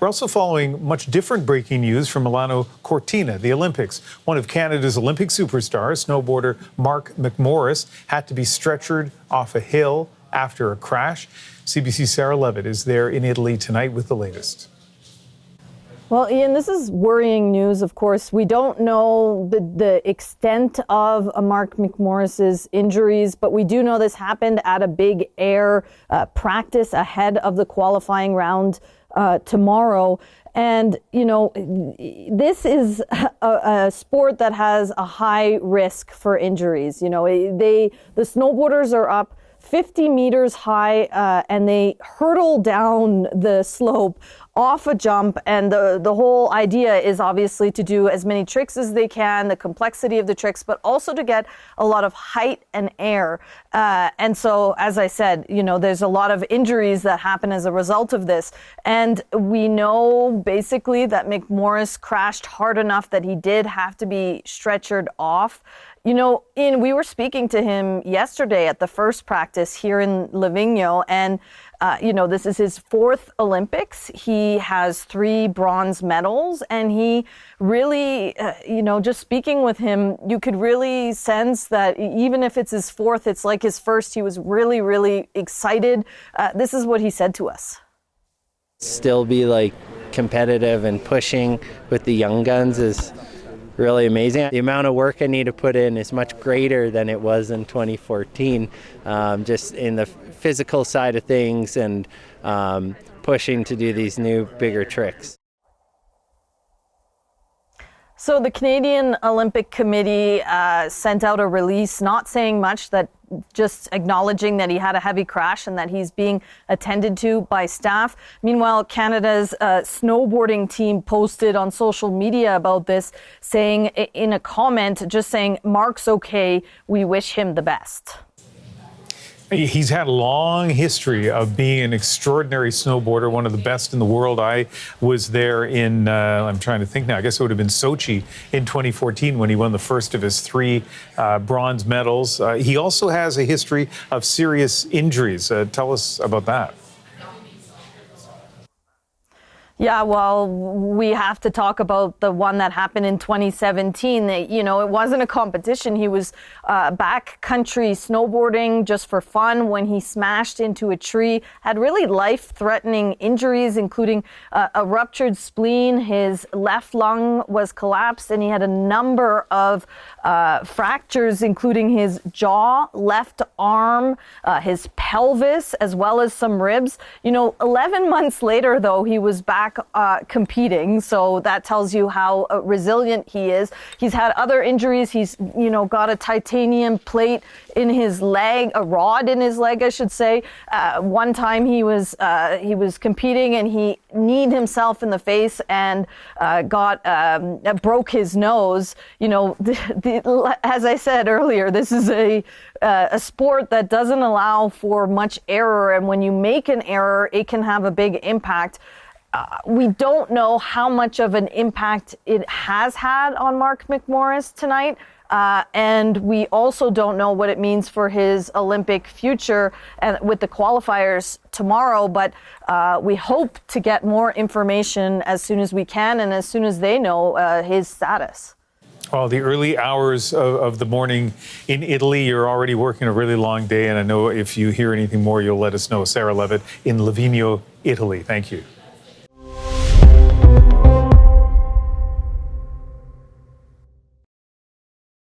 We're also following much different breaking news from Milano Cortina, the Olympics. One of Canada's Olympic superstars, snowboarder Mark McMorris, had to be stretchered off a hill after a crash. CBC's Sarah Levitt is there in Italy tonight with the latest. Well, Ian, this is worrying news, of course. We don't know the extent of Mark McMorris's injuries, but we do know this happened at a big air practice ahead of the qualifying round tomorrow. And, you know, this is a sport that has a high risk for injuries. You know, the snowboarders are up 50 meters high and they hurtle down the slope off a jump, and the whole idea is obviously to do as many tricks as they can, the complexity of the tricks, but also to get a lot of height and air. And so, as I said, you know, there's a lot of injuries that happen as a result of this. And we know basically that McMorris crashed hard enough that he did have to be stretchered off. You know, Ian, we were speaking to him yesterday at the first practice here in Livigno, and you know, this is his fourth Olympics. He has 3 bronze medals, and he really, you know, just speaking with him, you could really sense that even if it's his fourth, it's like his first. He was really, really excited. This is what he said to us. Still be like competitive and pushing with the young guns is really amazing. The amount of work I need to put in is much greater than it was in 2014, just in the physical side of things and pushing to do these new, bigger tricks. So the Canadian Olympic Committee sent out a release not saying much, that just acknowledging that he had a heavy crash and that he's being attended to by staff. Meanwhile, Canada's snowboarding team posted on social media about this, saying in a comment, just saying, "Mark's okay, we wish him the best." He's had a long history of being an extraordinary snowboarder, one of the best in the world. I was there in, I'm trying to think now, I guess it would have been Sochi in 2014 when he won the first of his 3 bronze medals. He also has a history of serious injuries. Tell us about that. Yeah, well, we have to talk about the one that happened in 2017. You know, it wasn't a competition. He was backcountry snowboarding just for fun when he smashed into a tree, had really life-threatening injuries, including a ruptured spleen. His left lung was collapsed, and he had a number of fractures, including his jaw, left arm, his pelvis, as well as some ribs. You know, 11 months later, though, he was back competing, so that tells you how resilient he is. He's had other injuries. He's, you know, got a titanium plate in his leg, a rod in his leg, I should say. One time he was competing and he kneed himself in the face and broke his nose. You know, as I said earlier, this is a sport that doesn't allow for much error, and when you make an error, it can have a big impact. We don't know how much of an impact it has had on Mark McMorris tonight. And we also don't know what it means for his Olympic future and with the qualifiers tomorrow. But we hope to get more information as soon as we can and as soon as they know his status. Well, the early hours of the morning in Italy, you're already working a really long day. And I know if you hear anything more, you'll let us know. Sarah Levitt in Livigno, Italy. Thank you.